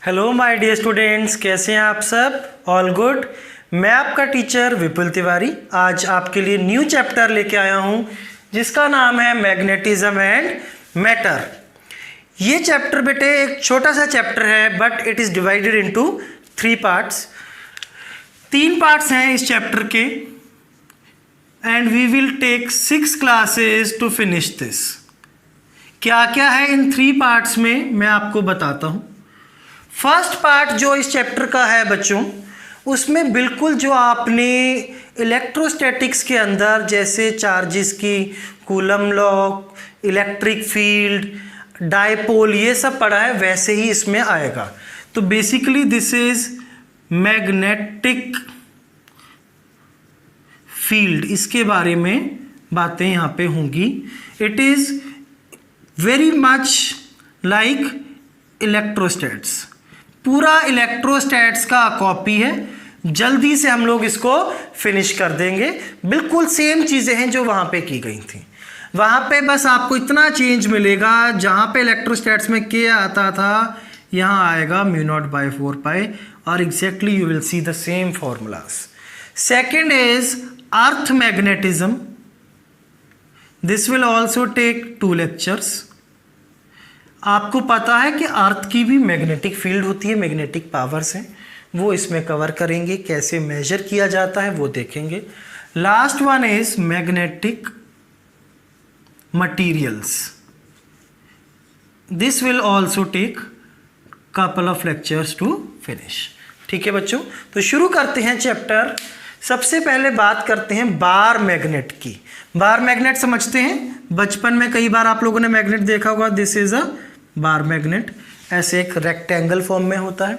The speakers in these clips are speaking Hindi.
हेलो माय डियर स्टूडेंट्स, कैसे हैं आप सब? All good. मैं आपका टीचर विपुल तिवारी आज आपके लिए न्यू चैप्टर लेके आया हूं जिसका नाम है मैग्नेटिज्म एंड मैटर। ये चैप्टर बेटे एक छोटा सा चैप्टर है but it is divided into 3 parts. 3 parts हैं इस चैप्टर के and we will take 6 classes to finish this. क्या क्या है इन 3 पार्ट्स में मैं आपको बताता हूँ। फर्स्ट पार्ट जो इस चैप्टर का है बच्चों, उसमें बिल्कुल जो आपने इलेक्ट्रोस्टैटिक्स के अंदर जैसे चार्जेस की Coulomb law, electric field, dipole ये सब पढ़ा है वैसे ही इसमें आएगा। तो basically this is magnetic field, इसके बारे में बातें यहाँ पे होंगी। It is very much like electrostatics, पूरा इलेक्ट्रोस्टैट्स का कॉपी है। जल्दी से हम लोग इसको फिनिश कर देंगे। बिल्कुल सेम चीज़ें हैं जो वहाँ पे की गई थी। वहाँ पे बस आपको इतना चेंज मिलेगा, जहाँ पे इलेक्ट्रोस्टैट्स में के आता था यहाँ आएगा μ0/4π और exactly you will see the same formulas. Second is earth magnetism. This will also take 2 lectures. आपको पता है कि अर्थ की भी मैग्नेटिक फील्ड होती है, मैग्नेटिक पावर्स हैं, वो इसमें कवर करेंगे। कैसे मेजर किया जाता है वो देखेंगे। Last one is magnetic materials. This will also take couple of lectures to finish. ठीक है बच्चों, तो शुरू करते हैं चैप्टर। सबसे पहले बात करते हैं बार मैग्नेट की। बार मैग्नेट समझते हैं, बचपन में कई बार आप लोगों ने मैग्नेट देखा होगा। This is a bar magnet, ऐसे एक रेक्टेंगल फॉर्म में होता है।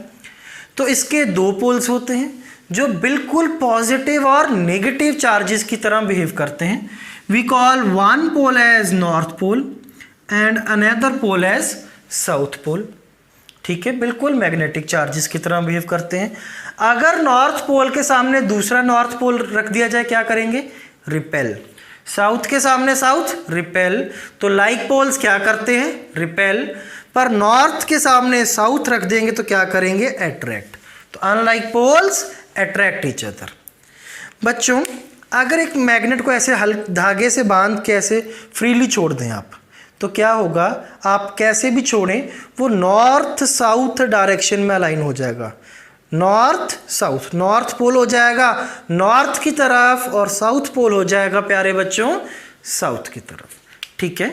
तो इसके 2 पोल्स होते हैं जो बिल्कुल पॉजिटिव और नेगेटिव चार्जेस की तरह बिहेव करते हैं। We call one pole as north pole and another pole as south pole. ठीक है, बिल्कुल मैग्नेटिक चार्जेस की तरह बिहेव करते हैं। अगर नॉर्थ पोल के सामने दूसरा नॉर्थ पोल रख दिया जाए क्या करेंगे? रिपेल। साउथ के सामने साउथ, रिपेल। तो लाइक पोल्स क्या करते हैं? रिपेल। पर नॉर्थ के सामने साउथ रख देंगे तो क्या करेंगे? अट्रैक्ट। तो unlike poles attract each other. बच्चों, अगर एक मैग्नेट को ऐसे धागे से बांध के ऐसे फ्रीली छोड़ दें आप, तो क्या होगा? आप कैसे भी छोड़ें वो नॉर्थ साउथ डायरेक्शन में अलाइन हो जाएगा। नॉर्थ साउथ, नॉर्थ पोल हो जाएगा नॉर्थ की तरफ और साउथ पोल हो जाएगा प्यारे बच्चों साउथ की तरफ। ठीक है,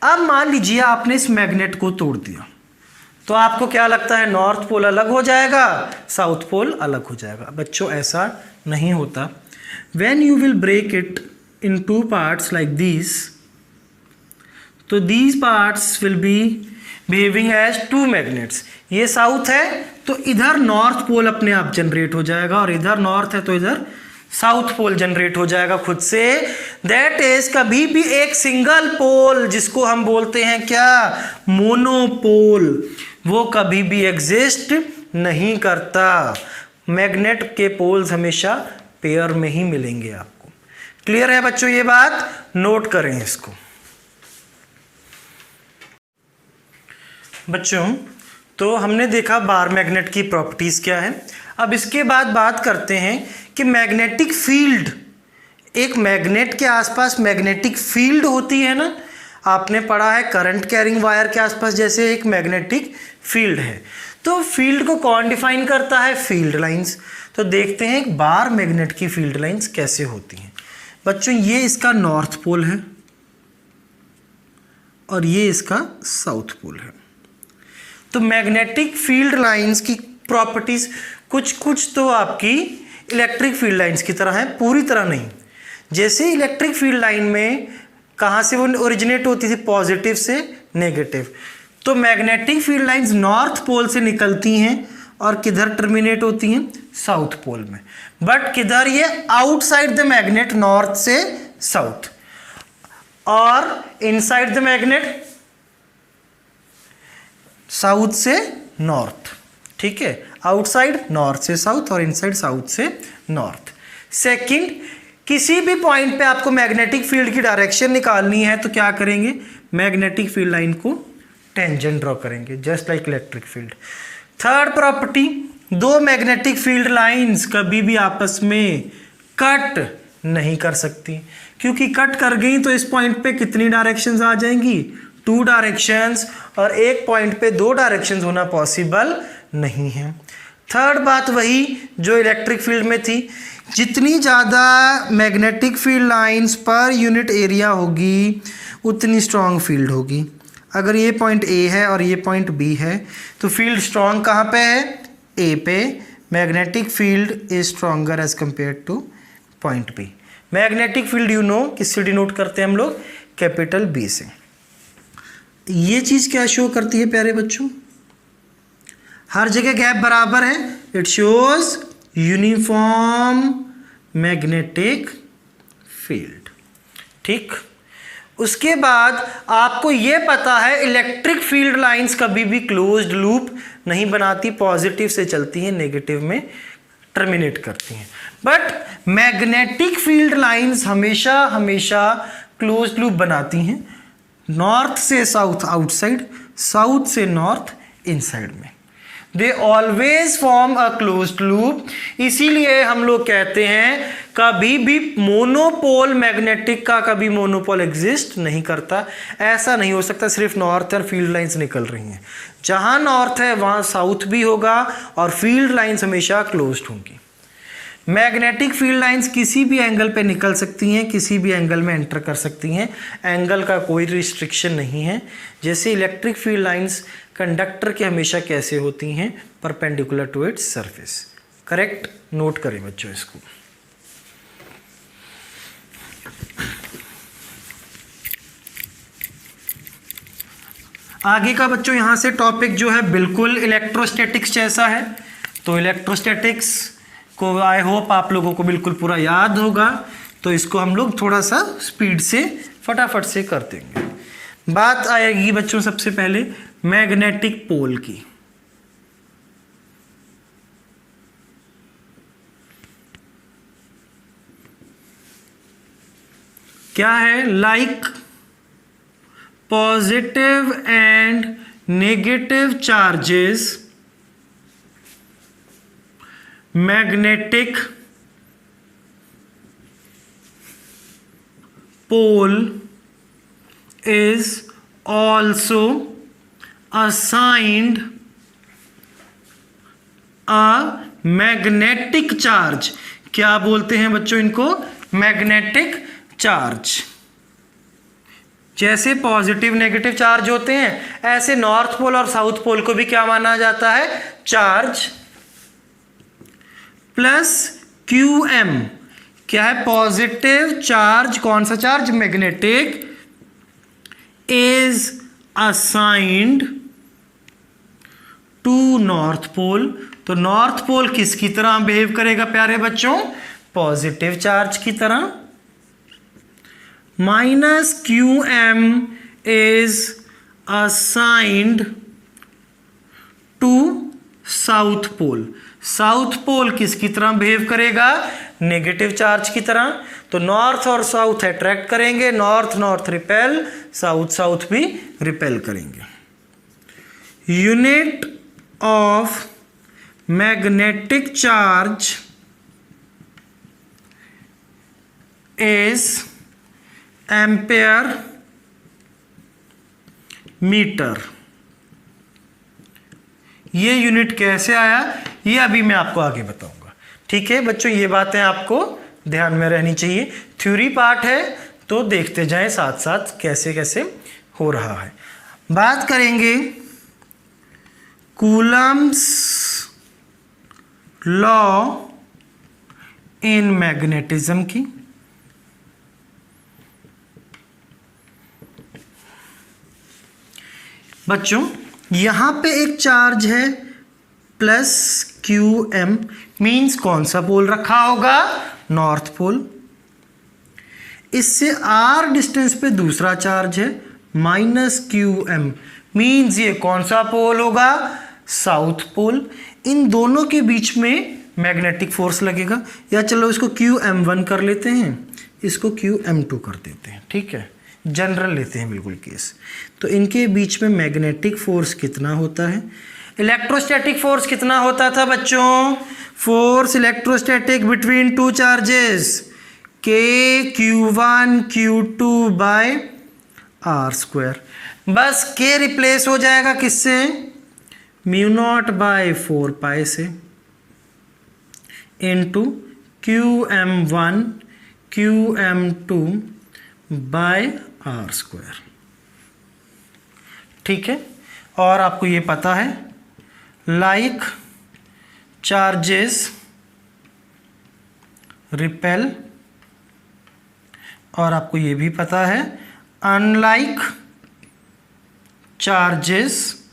अब मान लीजिए आपने इस मैग्नेट को तोड़ दिया, तो आपको क्या लगता है? नॉर्थ पोल अलग हो जाएगा, साउथ पोल अलग हो जाएगा। बच्चों ऐसा नहीं होता। When you will break it in 2 parts like this, तो these parts will be behaving as 2 magnets. ये साउथ है तो इधर नॉर्थ पोल अपने आप जनरेट हो जाएगा और इधर नॉर्थ है तो इधर साउथ पोल जनरेट हो जाएगा खुद से। दैट इज कभी भी एक सिंगल पोल, जिसको हम बोलते हैं क्या? मोनोपोल, वो कभी भी एग्जिस्ट नहीं करता। मैग्नेट के पोल्स हमेशा पेयर में ही मिलेंगे आपको। क्लियर है बच्चों ये बात? नोट करें इसको। बच्चों, तो हमने देखा बार मैग्नेट की प्रॉपर्टीज़ क्या है। अब इसके बाद बात करते हैं कि मैग्नेटिक फील्ड, एक मैग्नेट के आसपास मैग्नेटिक फील्ड होती है ना। आपने पढ़ा है करंट कैरिंग वायर के आसपास जैसे एक मैग्नेटिक फील्ड है। तो फील्ड को कौन डिफाइन करता है? Field lines. तो देखते हैं एक बार मैग्नेट की फील्ड लाइंस कैसे होती हैं। बच्चों, ये इसका नॉर्थ पोल है और ये इसका साउथ पोल है। तो मैग्नेटिक फील्ड लाइंस की प्रॉपर्टीज कुछ तो आपकी इलेक्ट्रिक फील्ड लाइंस की तरह है, पूरी तरह नहीं। जैसे इलेक्ट्रिक फील्ड लाइन में कहाँ से वो ओरिजिनेट होती थी? पॉजिटिव से नेगेटिव। तो magnetic field lines north pole से निकलती हैं और किधर टर्मिनेट होती हैं? साउथ पोल में। बट किधर? ये आउटसाइड द मैग्नेट, नॉर्थ से साउथ, और इनसाइड द मैग्नेट साउथ से नॉर्थ। ठीक है, आउटसाइड नॉर्थ से साउथ और इनसाइड साउथ से नॉर्थ। सेकंड, किसी भी पॉइंट पे आपको मैग्नेटिक फील्ड की डायरेक्शन निकालनी है तो क्या करेंगे? मैग्नेटिक फील्ड लाइन को टेंजेंट ड्रॉ करेंगे, just like electric field. Third property, दो मैग्नेटिक फील्ड लाइंस कभी भी आपस में कट नहीं कर सकती, क्योंकि कट कर गई तो इस पॉइंट पे कितनी डायरेक्शंस आ जाएंगी, 2 डायरेक्शंस, और एक पॉइंट पे 2 डायरेक्शंस होना पॉसिबल नहीं है। थर्ड बात वही जो इलेक्ट्रिक फील्ड में थी, जितनी ज़्यादा magnetic field lines per unit area होगी उतनी स्ट्रॉन्ग फील्ड होगी। अगर ये पॉइंट ए है और ये पॉइंट बी है तो फील्ड स्ट्रॉन्ग कहाँ पे है, ए पे। Magnetic field is stronger as compare to point B. Magnetic field you know किससे डिनोट करते हैं हम लोग, कैपिटल बी से। ये चीज़ क्या शो करती है प्यारे बच्चों, हर जगह गैप बराबर है, it shows uniform magnetic field. ठीक, उसके बाद आपको यह पता है इलेक्ट्रिक फील्ड लाइंस कभी भी क्लोज्ड लूप नहीं बनाती, पॉजिटिव से चलती हैं, नेगेटिव में टर्मिनेट करती हैं। बट मैग्नेटिक फील्ड लाइंस हमेशा हमेशा क्लोज्ड लूप बनाती हैं, नॉर्थ से साउथ आउटसाइड, साउथ से नॉर्थ इनसाइड में। They always form a closed loop. इसीलिए हम लोग कहते हैं कभी भी मोनोपोल मैग्नेटिक का कभी मोनोपोल एग्जिस्ट नहीं करता। ऐसा नहीं हो सकता सिर्फ नॉर्थर्न फील्ड लाइंस निकल रही हैं, जहां नॉर्थ है वहां साउथ भी होगा और फील्ड लाइंस हमेशा क्लोज्ड होंगी। मैग्नेटिक फील्ड लाइंस किसी भी एंगल पे निकल सकती हैं, किसी भी एंगल में एंटर कर सकती हैं, एंगल का कोई रिस्ट्रिक्शन नहीं है। जैसे इलेक्ट्रिक फील्ड लाइंस कंडक्टर के हमेशा कैसे होती हैं, perpendicular to its surface. Correct, note करें बच्चों इसको। आगे का बच्चों यहाँ से टॉपिक जो है बिल्कुल इलेक्ट्रोस्टैटिक्स जैसा है, तो इलेक्ट्रोस्टैटिक्स को आई होप आप लोगों को बिल्कुल पूरा याद होगा, तो इसको हम लोग थोड़ा सा स्पीड से फटाफट से कर देंगे। बात आएगी बच्चों सबसे पहले मैग्नेटिक पोल की। क्या है, like positive and negative charges magnetic pole is also assigned a magnetic charge। क्या बोलते हैं बच्चों इनको, मैग्नेटिक चार्ज। जैसे पॉजिटिव नेगेटिव चार्ज होते हैं ऐसे नॉर्थ पोल और साउथ पोल को भी क्या माना जाता है, चार्ज। प्लस क्यू एम, क्या है, पॉजिटिव चार्ज। कौन सा charge, magnetic, is assigned to north pole. तो नॉर्थ पोल किसकी तरह बिहेव करेगा प्यारे बच्चों, पॉजिटिव चार्ज की तरह। Minus Q M is assigned to south pole. South pole किसकी तरह बिहेव करेगा, नेगेटिव चार्ज की तरह। तो नॉर्थ और साउथ अट्रैक्ट करेंगे, north north repel, south south भी रिपेल करेंगे। Unit of magnetic charge is ampere metre. ये यूनिट कैसे आया ये अभी मैं आपको आगे बताऊंगा। ठीक है बच्चों, ये बातें आपको ध्यान में रहनी चाहिए। थ्योरी पार्ट है तो देखते जाएं साथ साथ कैसे कैसे हो रहा है। बात करेंगे कूलम्स लॉ इन मैग्नेटिज्म की। बच्चों यहां पे एक चार्ज है प्लस क्यू एम, मीन्स कौन सा पोल रखा होगा, नॉर्थ पोल। इससे आर डिस्टेंस पे दूसरा चार्ज है माइनस क्यू एम, मीन्स ये कौन सा पोल होगा, साउथ पोल। इन दोनों के बीच में मैग्नेटिक फोर्स लगेगा, या चलो इसको क्यू एम वन कर लेते हैं, इसको क्यू एम टू कर देते हैं। ठीक है, जनरल लेते हैं बिल्कुल केस। तो इनके बीच में मैग्नेटिक फोर्स कितना होता है, इलेक्ट्रोस्टैटिक फोर्स कितना होता था बच्चों? Force electrostatic between two charges KQ1 Q2 by R square. बस K रिप्लेस हो जाएगा किससे? म्यू नॉट बाय 4 से into QM1 QM2 bye R square. ठीक है, और आपको ये पता है लाइक चार्जेस रिपेल, और आपको ये भी पता है अनलाइक चार्जेस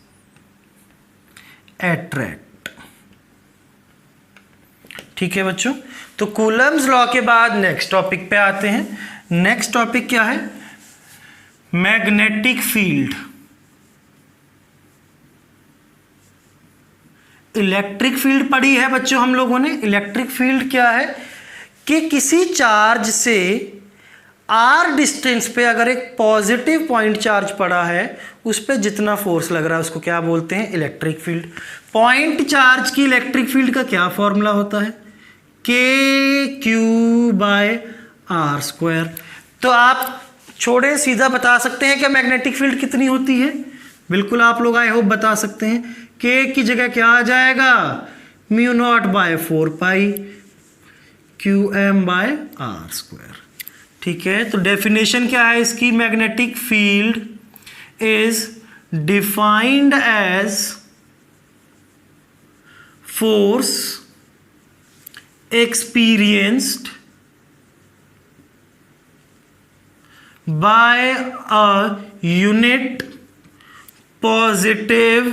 अट्रैक्ट। ठीक है बच्चों, तो कूलम्स लॉ के बाद नेक्स्ट टॉपिक पे आते हैं। नेक्स्ट टॉपिक क्या है? Magnetic field. इलेक्ट्रिक फील्ड पढ़ी है बच्चों हम लोगों ने। इलेक्ट्रिक फील्ड क्या है कि किसी चार्ज से आर डिस्टेंस पे अगर एक पॉजिटिव पॉइंट चार्ज पड़ा है उस पे जितना फोर्स लग रहा है उसको क्या बोलते हैं? Electric field. पॉइंट चार्ज की इलेक्ट्रिक फील्ड का क्या फॉर्मूला होता है? KQ by R square. तो आप छोड़े सीधा बता सकते हैं कि मैग्नेटिक फील्ड कितनी होती है? बिल्कुल, आप लोग आई होप बता सकते हैं। K की जगह क्या आ जाएगा? Mu not by 4 QM by R square. ठीक है, तो डेफिनेशन क्या है इसकी? Magnetic field is defined as force experienced by a unit positive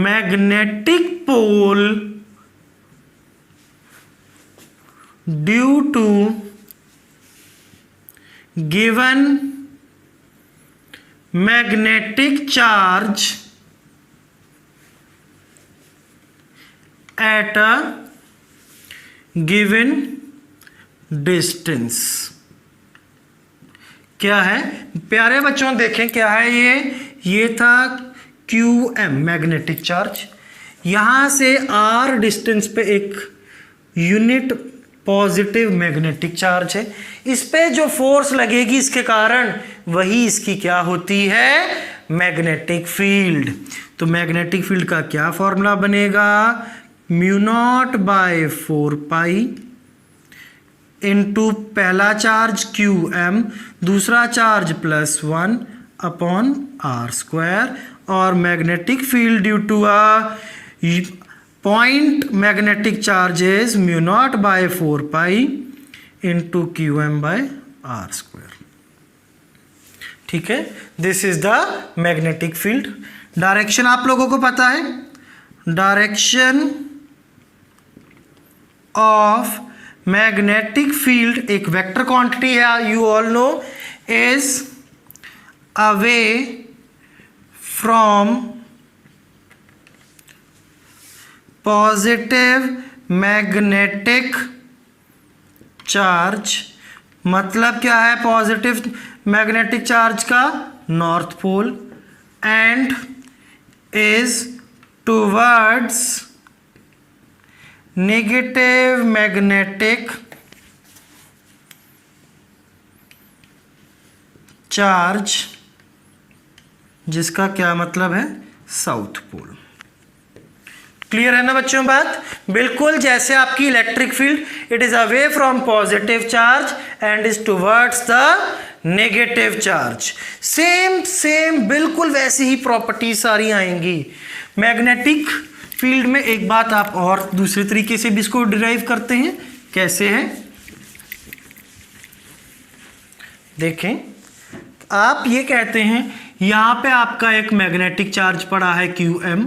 magnetic pole due to given magnetic charge at a given distance। क्या है प्यारे बच्चों? देखें क्या है ये था QM मैग्नेटिक चार्ज। यहां से R डिस्टेंस पे एक यूनिट पॉजिटिव मैग्नेटिक चार्ज है। इस पे जो फोर्स लगेगी इसके कारण वही इसकी क्या होती है? Magnetic field. तो मैग्नेटिक फील्ड का क्या फॉर्मूला बनेगा? म्यू नॉट बाय 4 इंटू पहला चार्ज QM, दूसरा चार्ज +1 अपॉन आर स्क्वायर, और magnetic field due to a point magnetic charges mu not by 4 into QM by R square. ठीक है, this is the magnetic field. Direction आप लोगों को पता है। डायरेक्शन ऑफ मैग्नेटिक फील्ड एक वेक्टर क्वांटिटी है, you all know, is away from positive magnetic charge. मतलब क्या है पॉजिटिव मैग्नेटिक चार्ज का? North pole, and is towards negative magnetic charge, जिसका क्या मतलब है? South pole. क्लियर है ना बच्चों बात? बिल्कुल, जैसे आपकी electric field, it is away from positive charge and is towards the negative charge. Same बिल्कुल वैसी ही प्रॉपर्टी सारी आएंगी। मैग्नेटिक फील्ड में एक बात आप और दूसरे तरीके से भी इसको डिराइव करते हैं। कैसे है? देखें, आप ये कहते हैं यहां पे आपका एक मैग्नेटिक चार्ज पड़ा है QM,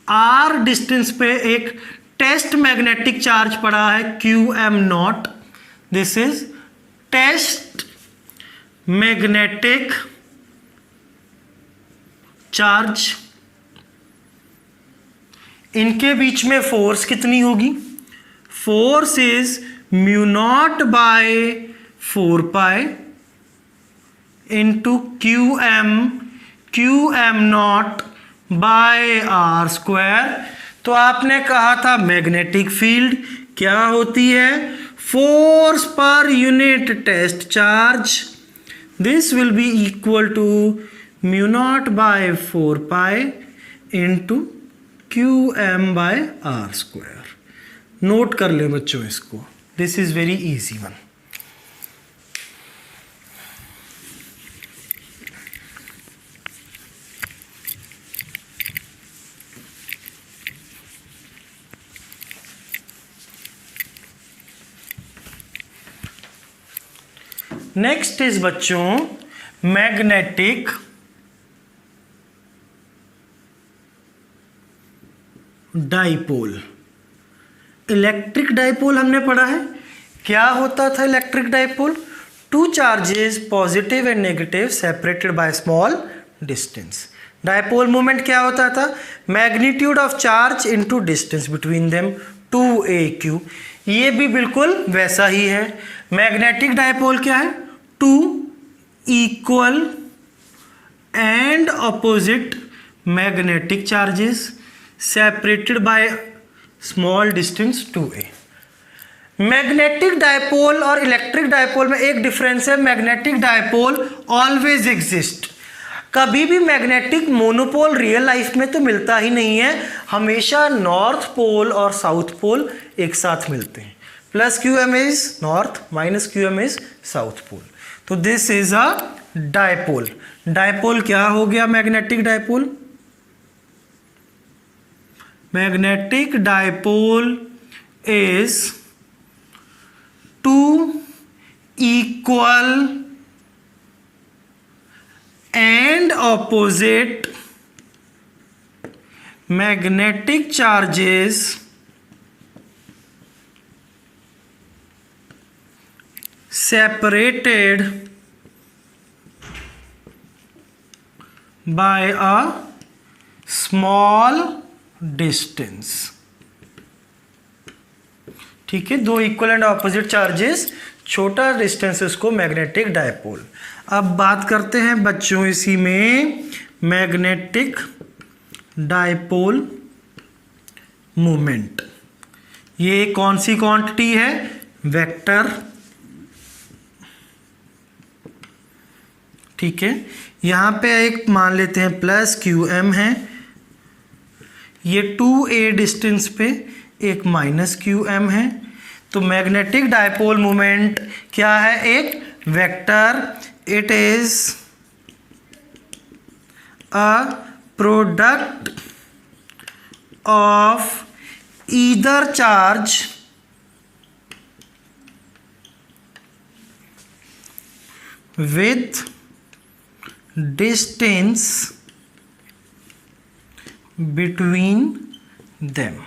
R डिस्टेंस पे एक टेस्ट मैग्नेटिक चार्ज पड़ा है QM0। This is test magnetic charge. इनके बीच में फोर्स कितनी होगी? Force is mu not by 4 into QM naught by R square. तो आपने कहा था मैग्नेटिक फील्ड क्या होती है, force per unit test charge, this will be equal to mu not by 4 pi into Q M by R square. Note कर ले बच्चों इसको, this is very easy one. Next is बच्चों मैग्नेटिक डाइपोल। इलेक्ट्रिक डाइपोल हमने पढ़ा है, क्या होता था electric dipole, two charges positive and negative separated by small distance. Dipole moment क्या होता था, magnitude of charge into distance between them 2a/q। ये भी बिल्कुल वैसा ही है। मैग्नेटिक डाइपोल क्या है, two equal and opposite magnetic charges separated by small distance 2a। Magnetic dipole और इलेक्ट्रिक डाइपोल में एक डिफरेंस है, मैग्नेटिक डाइपोल ऑलवेज एग्जिस्ट। कभी भी मैग्नेटिक मोनोपोल रियल लाइफ में तो मिलता ही नहीं है, हमेशा नॉर्थ पोल और साउथ पोल एक साथ मिलते हैं, plus Q M is north minus Q M is south pole. तो this is a dipole. Dipole क्या हो गया magnetic dipole, magnetic dipole is two equal and opposite magnetic charges separated by a small distance। ठीक है, दो इक्वल एंड ऑपोजिट चार्जेस, छोटा डिस्टेंसेस को मैग्नेटिक डाइपोल। अब बात करते हैं बच्चों इसी में मैग्नेटिक डाइपोल मोमेंट। ये कौन सी क्वांटिटी है, वेक्टर। ठीक है, यहाँ पे एक मान लेते हैं प्लस क्यू एम है, ये 2a डिस्टेंस पे एक माइनस क्यू एम है। तो मैग्नेटिक डाइपोल मोमेंट क्या है, एक vector, it is a product of either charge with distance between them।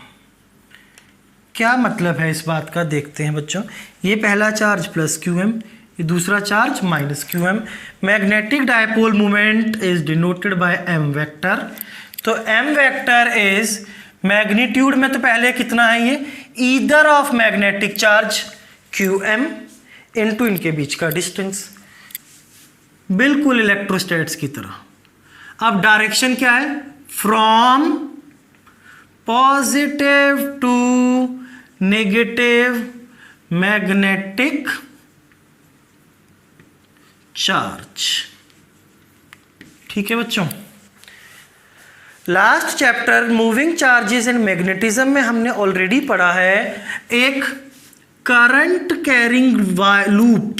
क्या मतलब है इस बात का, देखते हैं बच्चों। ये पहला चार्ज प्लस क्यू एम, ये दूसरा charge minus Q M. Magnetic dipole moment is denoted by M vector. तो एम वेक्टर इज मैग्नीट्यूड में तो पहले कितना है, ये either of magnetic charge Q M into इनके बीच का डिस्टेंस, बिल्कुल इलेक्ट्रोस्टैट्स की तरह। अब डायरेक्शन क्या है, from positive to negative magnetic charge. ठीक है बच्चों, last chapter moving charges and magnetism में हमने ऑलरेडी पढ़ा है एक current carrying loop.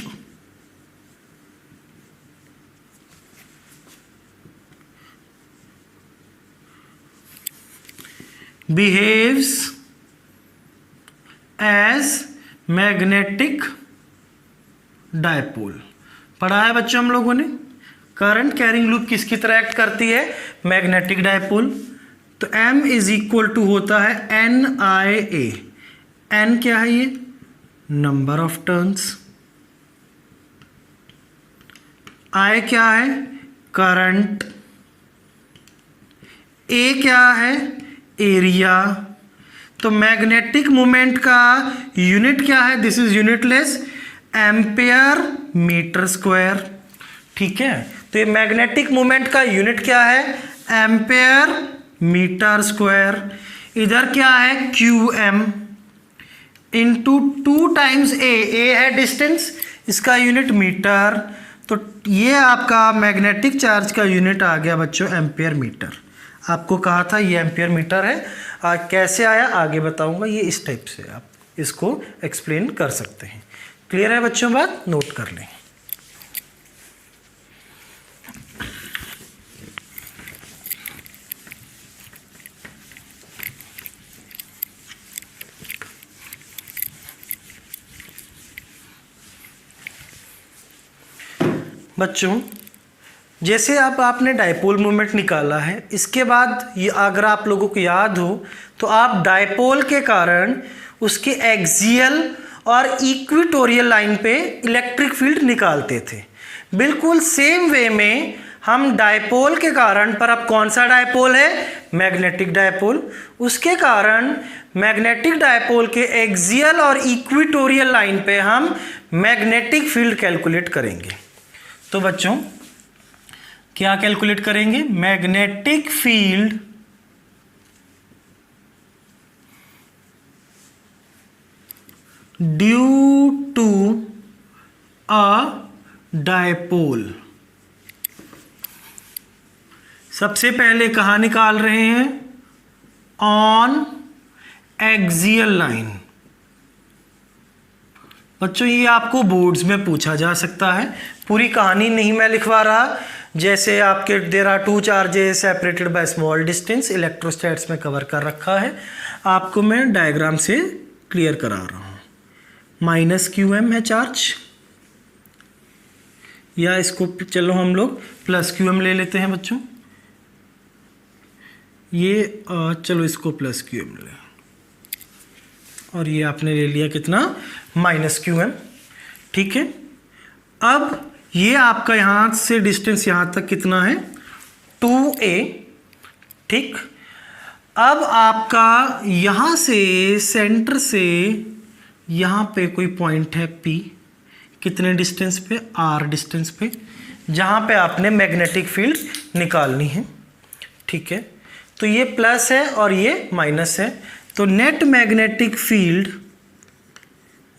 Behaves as magnetic dipole. पढ़ा है बच्चों हम लोगों ने, करंट कैरिंग लूप किसकी तरह एक्ट करती है, मैग्नेटिक डाइपोल। तो M इज इक्वल टू होता है NIA। N क्या है, ये नंबर ऑफ टर्न्स, I क्या है करंट, A क्या है एरिया। तो मैग्नेटिक मोमेंट का यूनिट क्या है, this is unitless, ampere metre square. ठीक है, तो ये मैग्नेटिक मोमेंट का यूनिट क्या है, एम्पेयर मीटर स्क्वायर, इधर क्या है क्यू एम इंटू 2 टाइम्स ए है डिस्टेंस, इसका यूनिट मीटर, तो ये आपका मैग्नेटिक चार्ज का यूनिट आ गया बच्चों एम्पियर मीटर। आपको कहा था ये एम्पियर मीटर है, कैसे आया आगे बताऊंगा, ये इस टाइप से आप इसको एक्सप्लेन कर सकते हैं। क्लियर है बच्चों बात, नोट कर लें। बच्चों जैसे अब आपने डायपोल मोमेंट निकाला है, इसके बाद ये अगर आप लोगों को याद हो तो आप डायपोल के कारण उसके एक्सियल और इक्वेटोरियल लाइन पे इलेक्ट्रिक फील्ड निकालते थे। बिल्कुल सेम वे में हम डायपोल के कारण, पर अब कौन सा डायपोल है, मैग्नेटिक डायपोल, उसके कारण मैग्नेटिक डायपोल के एक्सियल और इक्वेटोरियल लाइन पे हम मैग्नेटिक फील्ड कैलकुलेट करेंगे। तो बच्चों क्या कैलकुलेट करेंगे, magnetic field due to a dipole. सबसे पहले कहाँ निकाल रहे हैं, ऑन एक्सियल लाइन। बच्चों ये आपको बोर्ड्स में पूछा जा सकता है, पूरी कहानी नहीं मैं लिखवा रहा। जैसे आपके there are 2 charges separated by small distance, electrostatics में कवर कर रखा है, आपको मैं डायग्राम से क्लियर करा रहा हूँ। माइनस क्यू एम है चार्ज, या इसको चलो हम लोग प्लस क्यू एम ले लेते हैं बच्चों, ये चलो इसको प्लस क्यू एम ले, और ये आपने ले लिया कितना, माइनस क्यू एम। ठीक है, अब ये आपका यहाँ से डिस्टेंस यहाँ तक कितना है, 2a। ठीक, अब आपका यहाँ से सेंटर से यहाँ पे कोई पॉइंट है P, कितने डिस्टेंस पे, R डिस्टेंस पे, जहाँ पे आपने मैग्नेटिक फील्ड निकालनी है। ठीक है, तो ये प्लस है और ये माइनस है, तो net magnetic field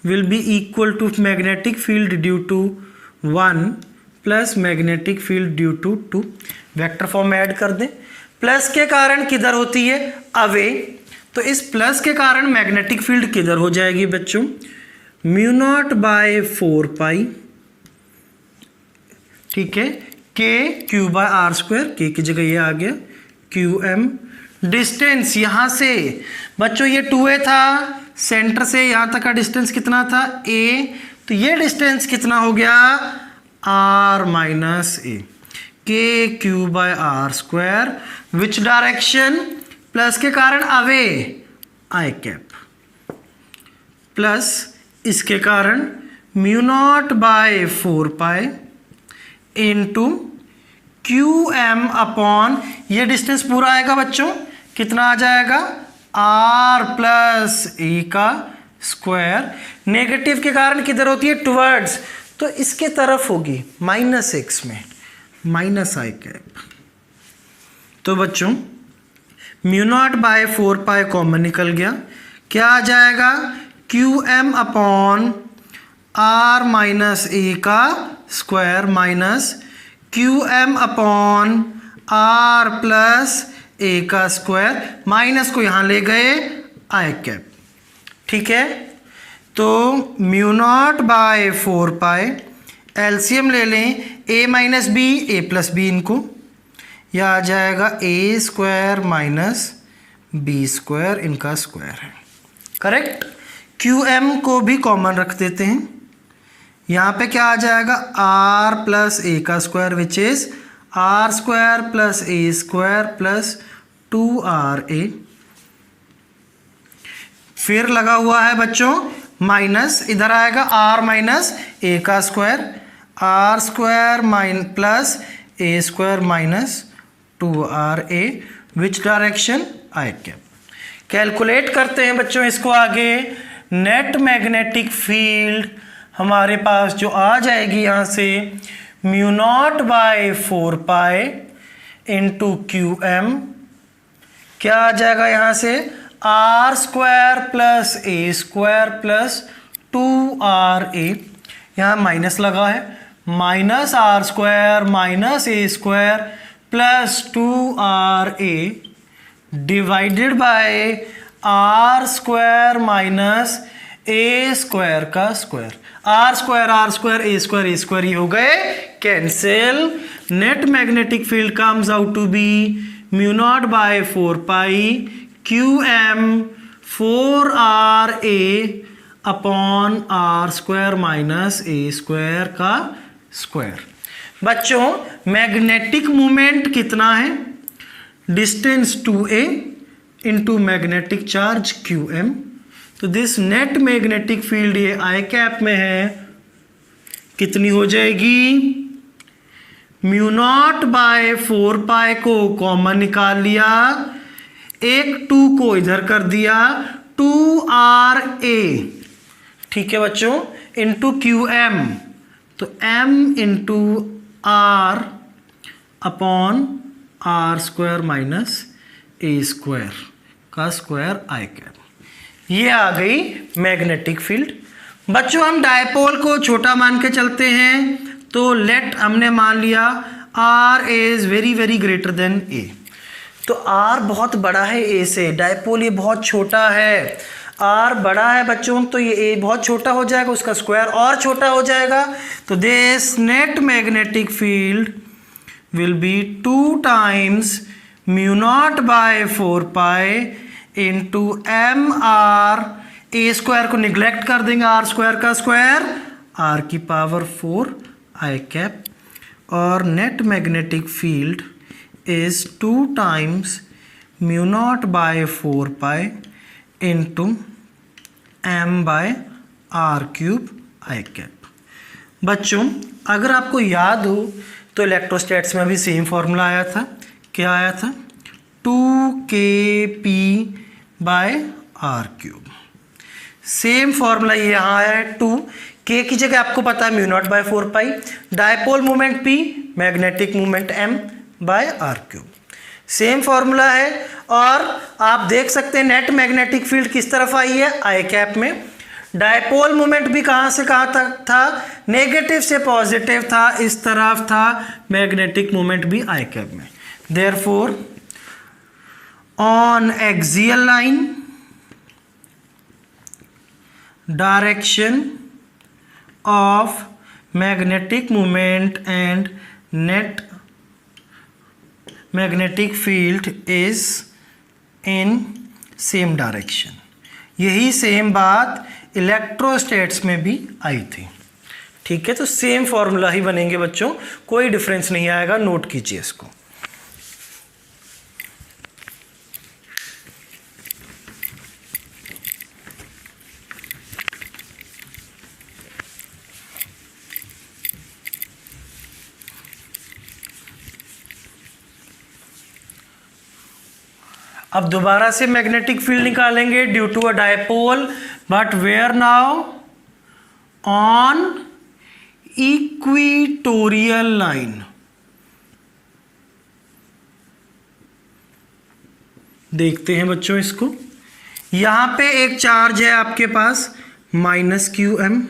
will be equal to magnetic field due to 1 plus magnetic field due to 2। Vector form में ऐड कर दें। प्लस के कारण किधर होती है, अवे, तो इस प्लस के कारण मैग्नेटिक फील्ड किधर हो जाएगी बच्चों, म्यू नॉट बाय 4 पाई। ठीक है, के क्यू बाय आर स्क्वायर, के की जगह ये आ गया क्यू एम। डिस्टेंस यहाँ से बच्चों ये 2a था, सेंटर से यहाँ तक का डिस्टेंस कितना था, a, तो ये डिस्टेंस कितना हो गया, r minus A, K Q by R square, which direction, plus के कारण अवे, आई कैप, प्लस इसके कारण mu not by 4 pi into Q M upon, ये डिस्टेंस पूरा आएगा बच्चों, कितना आ जाएगा, r प्लस ए का स्क्वायर। नेगेटिव के कारण किधर होती है, टुवर्ड्स, तो इसके तरफ होगी -x में, माइनस आई कैप। तो बच्चों mu not by 4 pi common निकल गया, क्या आ जाएगा, Q M upon r minus A का square minus Q M upon r plus A का स्क्वायर, माइनस को यहाँ ले गए आई कैप। ठीक है, तो mu not by 4 pi, LCM ले लें, a minus b, a plus b, इनको यह आ जाएगा a square minus b square, इनका स्क्वायर है, करेक्ट। क्यू एम को भी कॉमन रख देते हैं, यहाँ पे क्या आ जाएगा, r प्लस ए का square which is r square plus A square plus 2ra। फिर लगा हुआ है बच्चों माइनस, इधर आएगा r माइनस ए का square, r square plus A square minus 2ra, which direction, I cap. Calculate करते हैं बच्चों इसको आगे। नेट मैग्नेटिक फील्ड हमारे पास जो आ जाएगी यहाँ से, mu not by 4 pi into Q M क्या आ जाएगा यहाँ से, आर स्क्वायर प्लस ए स्क्वायर प्लस 2RA, यहाँ माइनस लगा है, minus R square minus A square plus 2RA divided by R square minus A square का square. R square A square ये हो गए cancel. Net magnetic field comes out to be mu not by 4 pi QM 4RA upon are square minus A square का स्क्वायर। बच्चों मैग्नेटिक मोमेंट कितना है, distance 2a into magnetic charge QM। तो दिस नेट मैग्नेटिक फील्ड ये आई कैप में है, कितनी हो जाएगी, म्यू नॉट बाय 4 पाई को कॉमन निकाल लिया, एक 2 को इधर कर दिया, 2RA, ठीक है बच्चों, इंटू QM, तो M into R upon are square minus A square का स्क्वायर आई कैप। ये आ गई मैग्नेटिक फील्ड। बच्चों हम डायपोल को छोटा मान के चलते हैं, तो लेट हमने मान लिया R is very very greater than A। तो R बहुत बड़ा है A से, डायपोल ये बहुत छोटा है, R बड़ा है बच्चों, तो ये A बहुत छोटा हो जाएगा, उसका स्क्वायर और छोटा हो जाएगा। तो this net magnetic field will be 2 times mu not by 4 pi into MR, a square को निग्लेक्ट कर देंगे, आर स्क्वायर का स्क्वायर, R की पावर 4 आई कैप, और net magnetic field is 2 times mu not by 4 pi into M by R cube i cap. बच्चों अगर आपको याद हो तो इलेक्ट्रोस्टैट्स में भी सेम फॉर्मूला आया था, क्या आया था, 2kp by R cube. Same formula ये यहाँ आया है, 2k की जगह आपको पता है mu not by 4 pi, dipole moment P, magnetic moment M by R cube, same formula है। और आप देख सकते हैं नेट मैग्नेटिक फील्ड किस तरफ आई है, आई कैप में। डायपोल मोमेंट भी कहाँ से कहाँ तक था, नेगेटिव से पॉजिटिव था, इस तरफ था, मैग्नेटिक मोमेंट भी आई कैप में। Therefore on axial line direction of magnetic moment and net magnetic field is in same direction. यही सेम बात इलेक्ट्रोस्टैट्स में भी आई थी, ठीक है। तो सेम फॉर्मूला ही बनेंगे बच्चों, कोई डिफरेंस नहीं आएगा, नोट कीजिए इसको। अब दोबारा से मैग्नेटिक फील्ड निकालेंगे due to a dipole, but where now, on equatorial line. देखते हैं बच्चों इसको, यहां पे एक चार्ज है आपके पास -QM,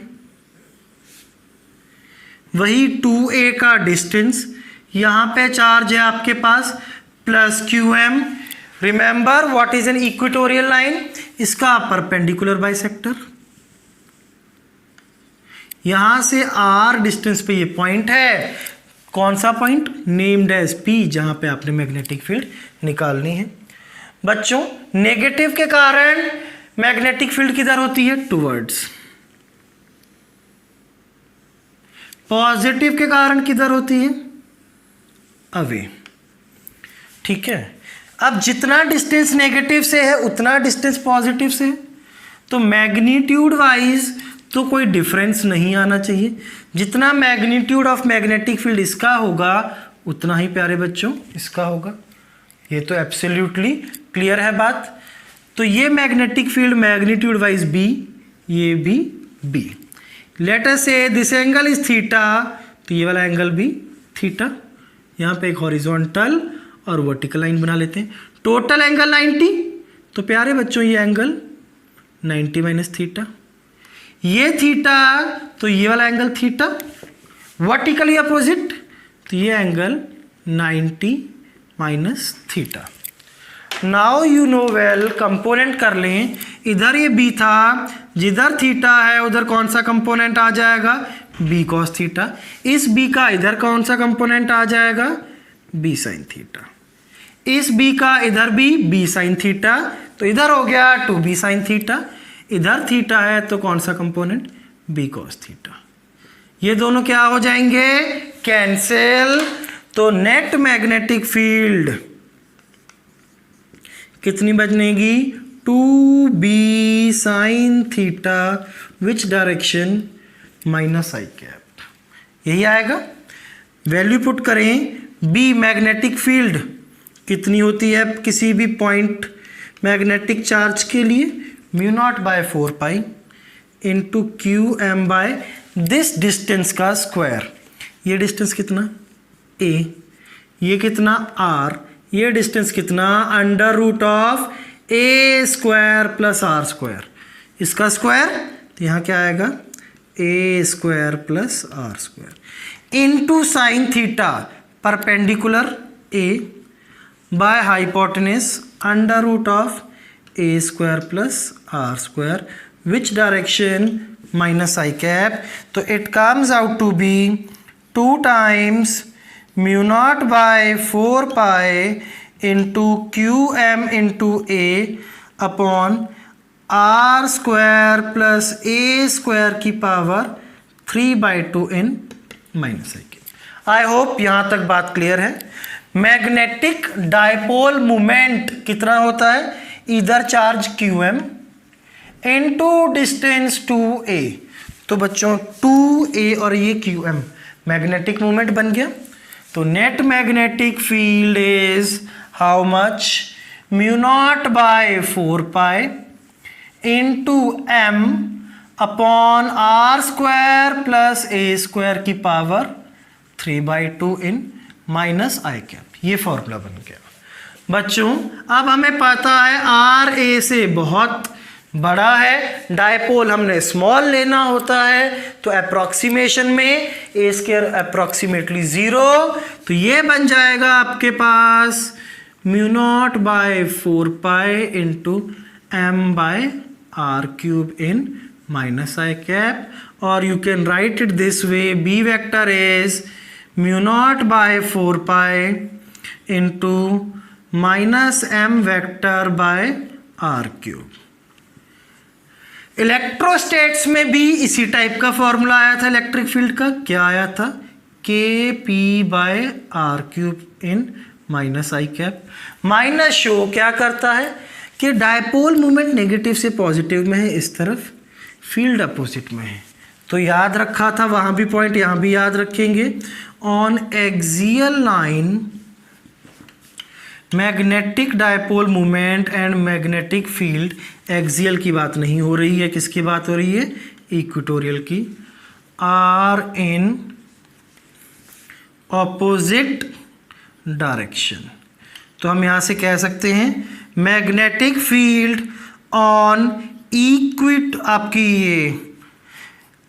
वही 2a का डिस्टेंस, यहां पे चार्ज है आपके पास +QM। Remember what is an equatorial line, इसका परपेंडिकुलर बाइसेक्टर, यहां से r डिस्टेंस पे ये पॉइंट है, कौन सा पॉइंट, नेम्ड एज P, जहां पे आपने मैग्नेटिक फील्ड निकालनी है। बच्चों नेगेटिव के कारण मैग्नेटिक फील्ड किधर होती है, टुवर्ड्स, पॉजिटिव के कारण किधर होती है, अवे, ठीक है। अब जितना डिस्टेंस नेगेटिव से है उतना डिस्टेंस पॉजिटिव से है, तो मैग्नीट्यूड वाइज तो कोई डिफरेंस नहीं आना चाहिए, जितना मैग्नीट्यूड ऑफ मैग्नेटिक फील्ड इसका होगा उतना ही प्यारे बच्चों इसका होगा। ये तो एब्सोल्युटली क्लियर है बात। तो ये magnetic field magnitude wise B, ये भी B। लेट अस से दिस एंगल इज थीटा, तो ये वाला एंगल भी थीटा, यहाँ पे एक हॉरिजॉन्टल और वर्टिकल लाइन बना लेते हैं। टोटल एंगल 90, तो प्यारे बच्चों ये एंगल 90 माइनस थीटा, ये थीटा तो ये वाला एंगल थीटा, वर्टिकली अपोजिट तो ये angle 90 minus theta. Now you know well, component कर लें, इधर ये बी था, जिधर थीटा है उधर कौन सा कंपोनेंट आ जाएगा, बी कॉस थीटा। इस बी का इधर कौन सा कंपोनेंट आ जाएगा, बी साइन थीटा। इस बी का इधर भी बी साइन थीटा, तो इधर हो गया 2b साइन थीटा, इधर थीटा है तो कौन सा कंपोनेंट, बी कॉस थीटा। ये दोनों क्या हो जाएंगे, कैंसिल। तो नेट मैग्नेटिक फील्ड कितनी बचनेगी, 2b sine theta which direction, minus I cap, यही आएगा। वैल्यू पुट करें, बी मैग्नेटिक फील्ड कितनी होती है किसी भी पॉइंट मैग्नेटिक चार्ज के लिए, mu not by 4 pi into Q M by this distance का स्क्वायर। ये डिस्टेंस कितना, a, ये कितना r, ये डिस्टेंस कितना, under root of a square plus r square, इसका स्क्वायर तो यहाँ क्या आएगा, a square plus r square into sine theta perpendicular a by hypotenuse under root of a square plus r square which direction, minus I cap. तो it comes out to be 2 times mu not by 4 pi into Q M into A upon are square plus A square की power 3/2 in minus I cap. I hope यहाँ तक बात क्लियर है। मैग्नेटिक डायपोल मोमेंट कितना होता है, इधर charge Q M into distance 2a, तो बच्चों 2a और ये क्यू एम मैग्नेटिक मोमेंट बन गया। तो net magnetic field is how much, mu not by 4 pi into m upon are square plus A square की power 3/2 in minus I cap. ये फॉर्मूला बन गया बच्चों। अब हमें पता है आर ए से बहुत बड़ा है, डायपोल हमने स्मॉल लेना होता है, तो अप्रॉक्सीमेशन में ए स्क्वायर अप्रॉक्सीमेटली 0, तो ये बन जाएगा आपके पास mu not by 4 pi into M by are cube in minus I cap. और you can write it this way, B vector is mu not by 4 pi into minus M vector by are cube. Electrostatics में भी इसी टाइप का फॉर्मूला आया था इलेक्ट्रिक फील्ड का, क्या आया था, k p by are cube in minus I cap. Minus show क्या करता है कि डायपोल मोमेंट नेगेटिव से पॉजिटिव में है, इस तरफ फील्ड अपोजिट में है, तो याद रखा था वहाँ भी पॉइंट, यहाँ भी याद रखेंगे। On axial line magnetic dipole moment and magnetic field, axial की बात नहीं हो रही है, किसकी बात हो रही है, इक्वेटोरियल की, आर इन ऑपोजिट डायरेक्शन। तो हम यहाँ से कह सकते हैं मैग्नेटिक फील्ड ऑन इक्विट आपकी ये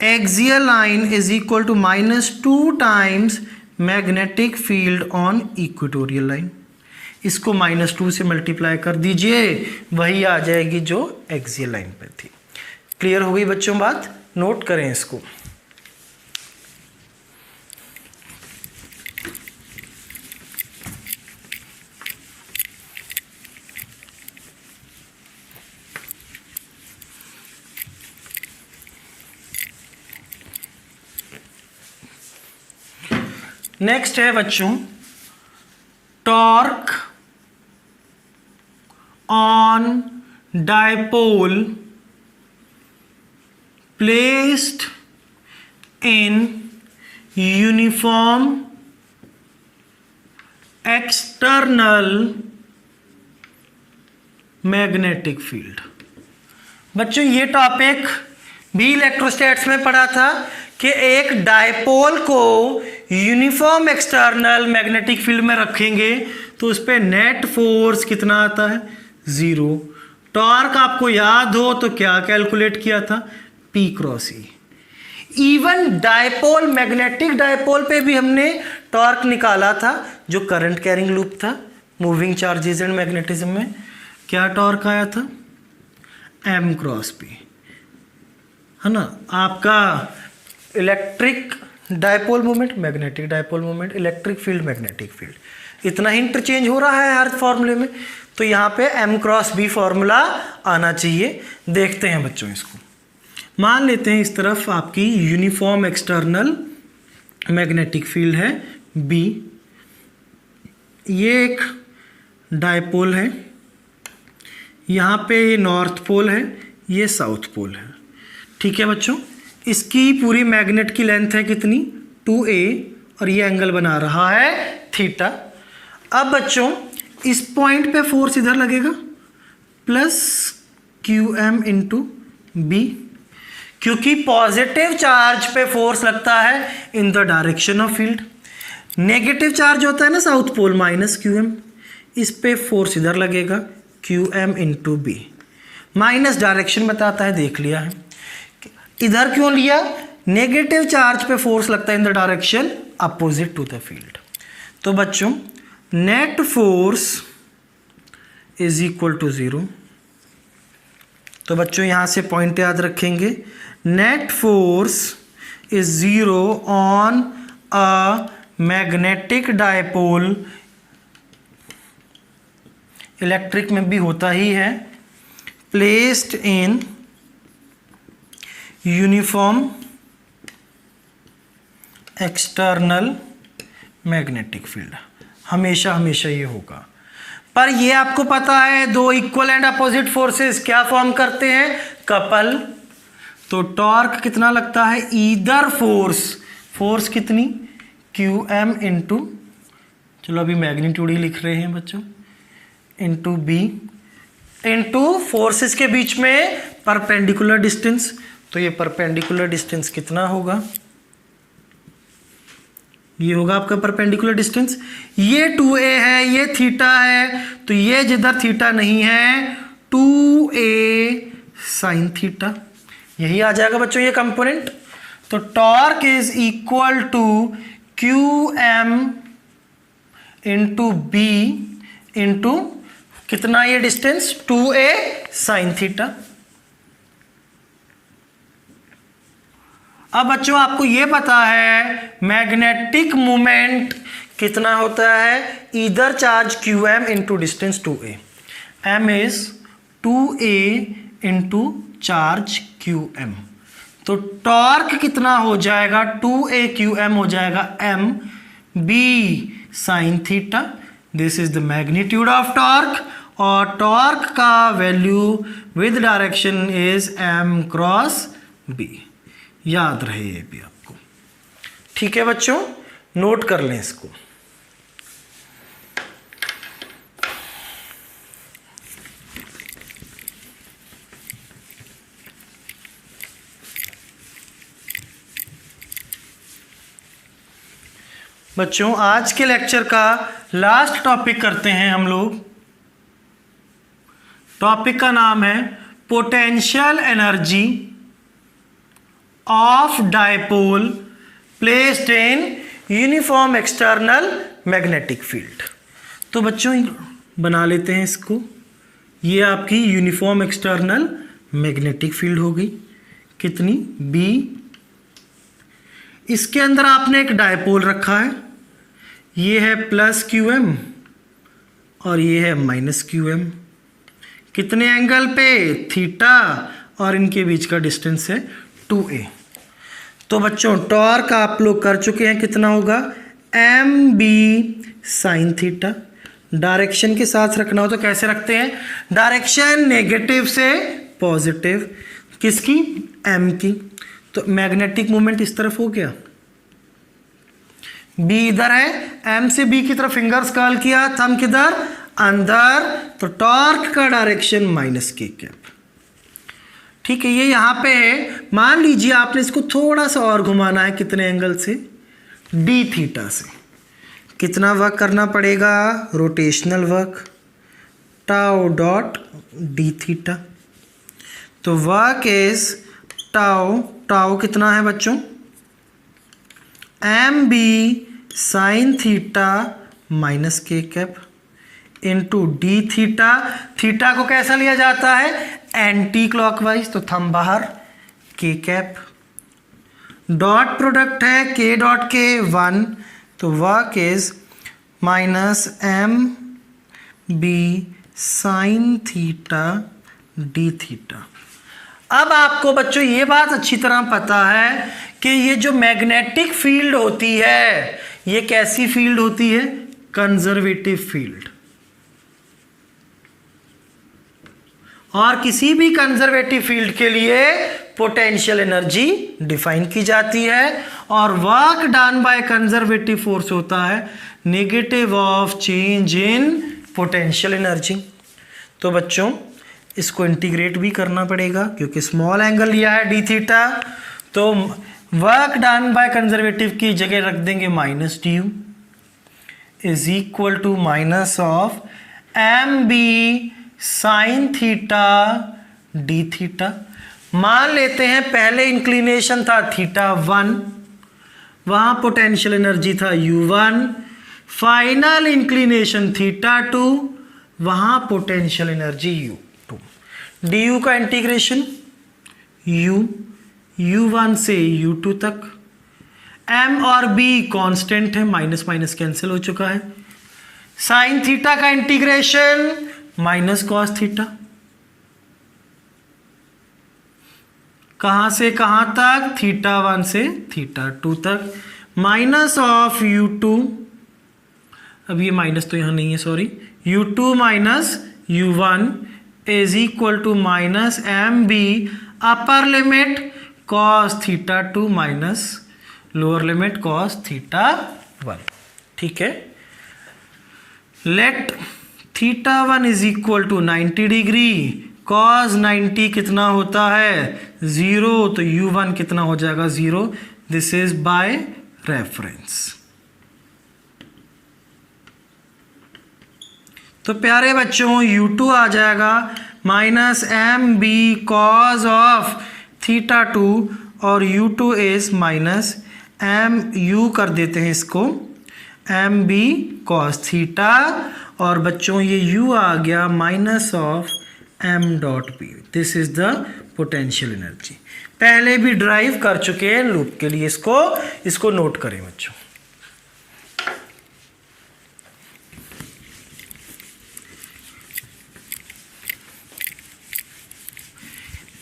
axial line is equal to -2 times magnetic field on equatorial line. इसको -2 से मल्टीप्लाई कर दीजिए, वही आ जाएगी जो एक्सियल लाइन पे थी। क्लियर हो गई बच्चों बात, नोट करें इसको। नेक्स्ट है बच्चों torque on dipole placed in uniform external magnetic field. बच्चों ये टॉपिक भी इलेक्ट्रोस्टैट्स में पढ़ा था कि एक डायपोल को यूनिफॉर्म एक्सटर्नल मैग्नेटिक फील्ड में रखेंगे तो उस पर नेट फोर्स कितना आता है, 0। टॉर्क आपको याद हो तो क्या कैलकुलेट किया था, P cross E। Even dipole, magnetic dipole पे भी हमने टॉर्क निकाला था, जो करंट कैरिंग लूप था मूविंग चार्जेस एंड मैग्नेटिज्म में। क्या टॉर्क आया था, M क्रॉस P, है ना। आपका electric dipole moment, magnetic dipole moment, electric field, magnetic field, इतना ही इंटरचेंज हो रहा है हर फॉर्मूले में। तो यहाँ पे M क्रॉस B फॉर्मूला आना चाहिए। देखते हैं बच्चों इसको, मान लेते हैं इस तरफ आपकी यूनिफॉर्म एक्सटर्नल मैग्नेटिक फील्ड है B, ये एक डायपोल है, यहाँ पे ये नॉर्थ पोल है, ये साउथ पोल है। ठीक है बच्चों, इसकी पूरी मैग्नेट की लेंथ है कितनी, 2a, और ये एंगल बना रहा है थीटा। अब बच्चों इस पॉइंट पे फोर्स इधर लगेगा प्लस QM इंटू B, क्योंकि पॉजिटिव चार्ज पे फोर्स लगता है in the direction of field, negative charge होता है ना साउथ पोल, माइनस QM, इस पे फोर्स इधर लगेगा QM into B। Minus direction बताता है, देख लिया है। इधर क्यों लिया, नेगेटिव चार्ज पे फोर्स लगता है in the direction opposite to the field. तो बच्चों net force is equal to 0। तो बच्चों यहां से पॉइंट याद रखेंगे, net force is 0 on a magnetic dipole, electric में भी होता ही है, placed in uniform external magnetic field. हमेशा हमेशा ये होगा। पर ये आपको पता है दो इक्वल एंड अपोजिट फोर्सेस क्या फॉर्म करते हैं, कपल। तो टॉर्क कितना लगता है, ईदर फोर्स कितनी, QM इंटू, चलो अभी मैग्नीट्यूड ही लिख रहे हैं बच्चों, इंटू B इंटू फोर्सेस के बीच में परपेंडिकुलर डिस्टेंस। तो ये परपेंडिकुलर डिस्टेंस कितना होगा, ये होगा आपका परपेंडिकुलर डिस्टेंस। ये 2a है, ये थीटा है, तो ये जिधर थीटा नहीं है 2a साइन थीटा, यही आ जाएगा बच्चों ये कंपोनेंट। तो torque is equal to QM into B into कितना ये डिस्टेंस, 2a साइन थीटा। अब बच्चों आपको ये पता है मैग्नेटिक मोमेंट कितना होता है, इधर charge QM into distance 2a, M is 2a into charge QM। तो टॉर्क कितना हो जाएगा, 2a QM हो जाएगा M B sine theta. This is the magnitude of torque, और टॉर्क का value with direction is M cross B। याद रहे ये भी आपको। ठीक है बच्चों, नोट कर लें इसको। बच्चों आज के लेक्चर का लास्ट टॉपिक करते हैं हम लोग। टॉपिक का नाम है potential energy of dipole placed in uniform external magnetic field. तो बच्चों बना लेते हैं इसको। ये आपकी यूनिफॉर्म एक्सटर्नल मैग्नेटिक फील्ड हो गई, कितनी, B। इसके अंदर आपने एक डायपोल रखा है, ये है प्लस QM और ये है माइनस QM। कितने एंगल पे, थीटा, और इनके बीच का डिस्टेंस है 2a। तो बच्चों टॉर्क आप लोग कर चुके हैं, कितना होगा, MB साइन थीटा। डायरेक्शन के साथ रखना हो तो कैसे रखते हैं, डायरेक्शन नेगेटिव से पॉजिटिव, किसकी, M की। तो मैग्नेटिक मोमेंट इस तरफ हो गया, B इधर है, M से B की तरफ फिंगर्स कर्ल किया, थंब किधर, अंदर। तो टॉर्क का डायरेक्शन माइनस K कैप। ठीक है, ये यहाँ पे है। मान लीजिए आपने इसको थोड़ा सा और घुमाना है, कितने एंगल से, D थीटा से। कितना वर्क करना पड़ेगा, rotational work, tau dot D theta. तो वर्क इज टाउ, टाउ कितना है बच्चों, M B sine theta minus K cap into D theta. Theta को कैसा लिया जाता है, एंटी क्लॉकवाइज, तो थंब बाहर, के कैप। डॉट प्रोडक्ट है के डॉट के 1, तो work is minus m B sine theta d theta. अब आपको बच्चों ये बात अच्छी तरह पता है कि ये जो मैग्नेटिक फील्ड होती है ये कैसी फील्ड होती है, कंजर्वेटिव फील्ड। और किसी भी कंजर्वेटिव फील्ड के लिए पोटेंशियल एनर्जी डिफाइन की जाती है और work done by conservative force होता है negative of change in potential energy. तो बच्चों इसको इंटीग्रेट भी करना पड़ेगा क्योंकि स्मॉल एंगल लिया है डी थीटा, तो वर्क डन बाय कंजर्वेटिव की जगह रख देंगे minus d u is equal to minus of m B sine theta d theta. मान लेते हैं पहले इंक्लिनेशन था थीटा 1, वहां पोटेंशियल एनर्जी था u1, फाइनल इंक्लिनेशन थीटा 2, वहां पोटेंशियल एनर्जी u2। du का इंटीग्रेशन u1 से u2 तक, m और b कांस्टेंट है, माइनस माइनस कैंसिल हो चुका है। साइन थीटा का इंटीग्रेशन माइनस कॉस थीटा, कहां से कहां तक, थीटा 1 से थीटा 2 तक, माइनस ऑफ u2, अब ये माइनस तो यहां नहीं है sorry, u2 minus u1 is equal to minus m b upper limit cos theta 2 minus lower limit cos theta 1। ठीक है, let theta 1 is equal to 90 degree, cos 90 कितना होता है 0, तो u1 कितना हो जाएगा 0। This is by reference. तो प्यारे बच्चों u2 आ जाएगा minus m b cos of theta 2 और u2 is minus M you कर देते हैं इसको एम बी कॉस थीटा, और बच्चों ये u आ गया minus of m dot b. This is the potential energy. पहले भी ड्राइव कर चुके हैं लूप के लिए, इसको नोट करें बच्चों।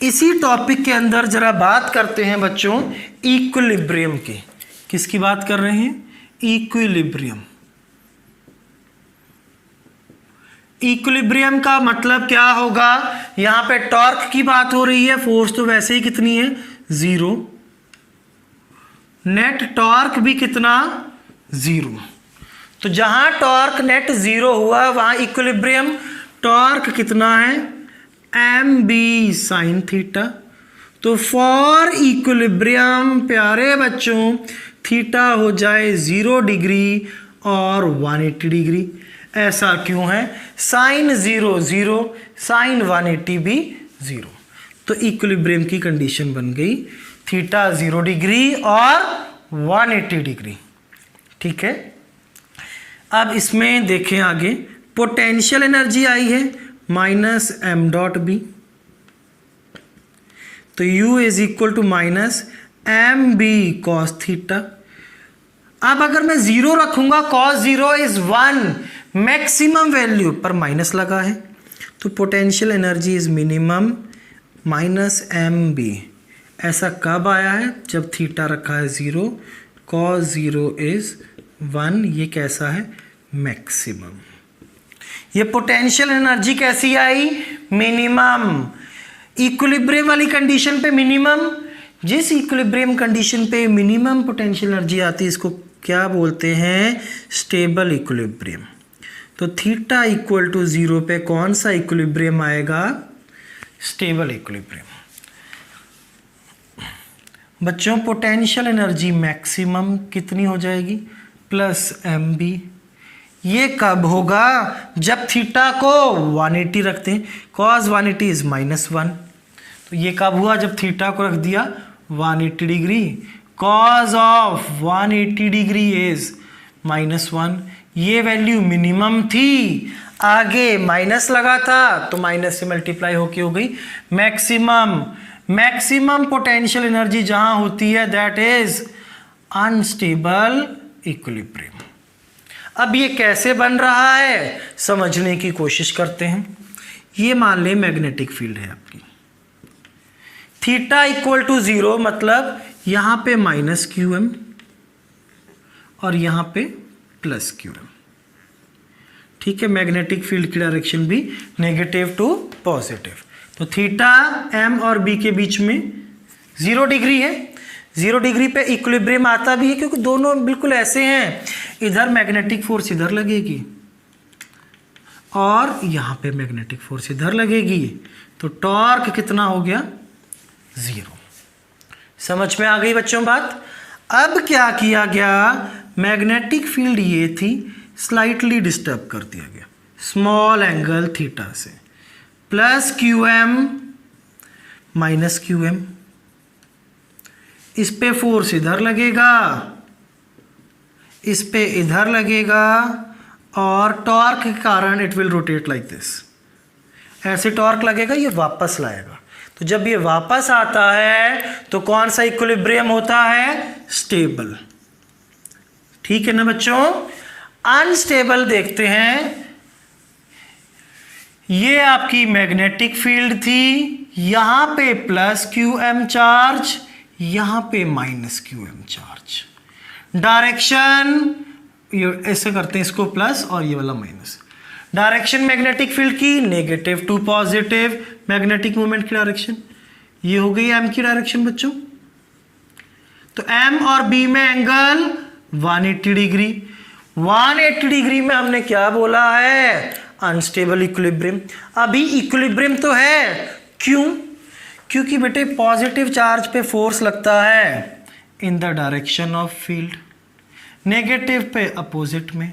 इसी टॉपिक के अंदर जरा बात करते हैं बच्चों इक्विलिब्रियम की। किसकी बात कर रहे हैं, इक्विलिब्रियम। इक्विलिब्रियम का मतलब क्या होगा, यहां पे टॉर्क की बात हो रही है, फोर्स तो वैसे ही कितनी है 0, नेट टॉर्क भी कितना 0। तो जहां टॉर्क नेट 0 हुआ वहां इक्विलिब्रियम टॉर्क कितना है एम बी साइन थीटा। तो फॉर इक्विलिब्रियम प्यारे बच्चों थीटा हो जाए 0 डिग्री और 180 डिग्री। ऐसा क्यों है, साइन 0 0, साइन 180 भी 0। तो इक्विलिब्रियम की कंडीशन बन गई थीटा 0 डिग्री और 180 डिग्री। ठीक है, अब इसमें देखें आगे पोटेंशियल एनर्जी आई है माइनस एम डॉट बी, तो u is equal to minus m b cos theta. अब अगर मैं 0 रखूंगा कॉस 0 इज 1, मैक्सिमम वैल्यू पर माइनस लगा है, तो potential energy is minimum minus m b. ऐसा कब आया है, जब थीटा रखा है 0, कॉस 0 इज 1, ये कैसा है मैक्सिमम। ये पोटेंशियल एनर्जी कैसी आई, मिनिमम। इक्विलिब्रियम वाली कंडीशन पे मिनिमम, जिस इक्विलिब्रियम कंडीशन पे मिनिमम पोटेंशियल एनर्जी आती है इसको क्या बोलते हैं, स्टेबल इक्विलिब्रियम। तो थीटा इक्वल टू 0 पे कौन सा इक्विलिब्रियम आएगा, स्टेबल इक्विलिब्रियम। बच्चों पोटेंशियल एनर्जी मैक्सिमम कितनी हो जाएगी, प्लस एम बी। ये कब होगा? जब थीटा को 180 रखते हैं। Cos 180 is -1। तो ये कब हुआ? जब थीटा को रख दिया 180 degree. Cos of 180 degree is -1। ये वैल्यू मिनिमम थी, आगे माइनस लगा था तो माइनस से मल्टीप्लाई होके हो गई मैक्सिमम। मैक्सिमम पोटेंशियल एनर्जी जहां होती है दैट इज अनस्टेबल इक्विलिब्रियम। अब ये कैसे बन रहा है समझने की कोशिश करते हैं। ये मान ले मैग्नेटिक फील्ड है आपकी, थीटा इक्वल टू 0, मतलब यहां पे -QM और यहां पे +QM। ठीक है, मैग्नेटिक फील्ड की डायरेक्शन भी नेगेटिव टू पॉजिटिव। तो थीटा M और B के बीच में 0 डिग्री है। 0 डिग्री पे इक्विलिब्रियम आता भी है क्योंकि दोनों बिल्कुल ऐसे हैं। इधर मैग्नेटिक फोर्स इधर लगेगी और यहाँ पे मैग्नेटिक फोर्स इधर लगेगी, तो टॉर्क कितना हो गया? 0। समझ में आ गई बच्चों बात? अब क्या किया गया? मैग्नेटिक फील्ड ये थी, स्लाइटली डिस्टर्ब कर दिया गया स्मॉल एंगल थीटा से, +QM -QM। इस पे फोर्स इधर लगेगा, इस पे इधर लगेगा और टॉर्क के कारण it will rotate like this. ऐसे टॉर्क लगेगा, ये वापस लाएगा। तो जब ये वापस आता है तो कौन सा इक्विलिब्रियम होता है? स्टेबल। ठीक है ना बच्चों? अनस्टेबल देखते हैं। ये आपकी मैग्नेटिक फील्ड थी, यहां पे +QM चार्ज, यहां पे -QM चार्ज। डायरेक्शन ये ऐसे करते हैं, इसको प्लस और ये वाला माइनस। डायरेक्शन मैग्नेटिक फील्ड की negative to positive, magnetic moment की डायरेक्शन ये हो गई M की डायरेक्शन बच्चों। तो M और B में एंगल 180 डिग्री। 180 डिग्री में हमने क्या बोला है? Unstable equilibrium. अभी इक्विलिब्रियम तो है, क्यों? क्योंकि बेटे पॉजिटिव चार्ज पे फोर्स लगता है in the direction of field, negative पे अपोजिट में।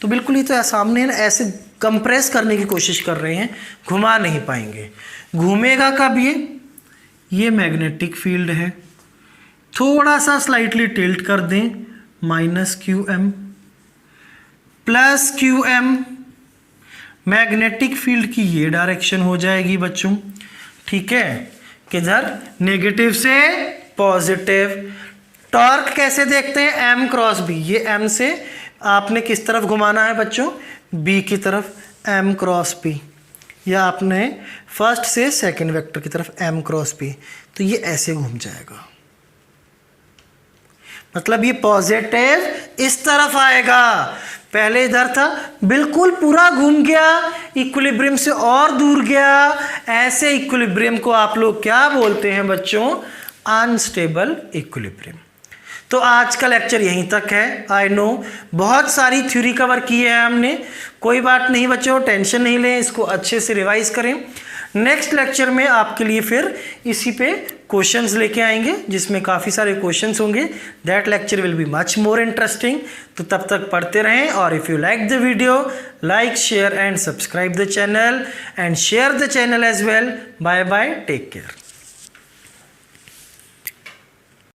तो बिल्कुल ही तो सामने है ना, ऐसे कंप्रेस करने की कोशिश कर रहे हैं, घुमा नहीं पाएंगे। घूमेगा कब? ये मैग्नेटिक फील्ड है, थोड़ा सा स्लाइटली टिल्ट कर दें, -QM +QM। मैग्नेटिक फील्ड की ये डायरेक्शन हो जाएगी बच्चों। ठीक है, किधर? नेगेटिव से पॉजिटिव। टॉर्क कैसे देखते हैं? M cross B। ये M से आपने किस तरफ घुमाना है बच्चों? B की तरफ, M क्रॉस B। या आपने फर्स्ट से सेकंड वेक्टर की तरफ, M क्रॉस B। तो ये ऐसे घूम जाएगा, मतलब ये पॉजिटिव इस तरफ आएगा, पहले इधर था, बिल्कुल पूरा घूम गया, इक्विलिब्रियम से और दूर गया। ऐसे इक्विलिब्रियम को आप लोग क्या बोलते हैं बच्चों? Unstable equilibrium. तो आज का लेक्चर यहीं तक है। आई नो बहुत सारी थ्योरी कवर की है हमने, कोई बात नहीं बच्चों, टेंशन नहीं लें, इसको अच्छे से रिवाइज करें। नेक्स्ट लेक्चर में आपके लिए फिर इसी पे क्वेश्चंस लेके आएंगे, जिसमें काफ़ी सारे क्वेश्चंस होंगे। That lecture will be much more interesting. तो तब तक पढ़ते रहें, और if you like the video, like, share and subscribe the channel and share the channel as well. Bye bye, take care.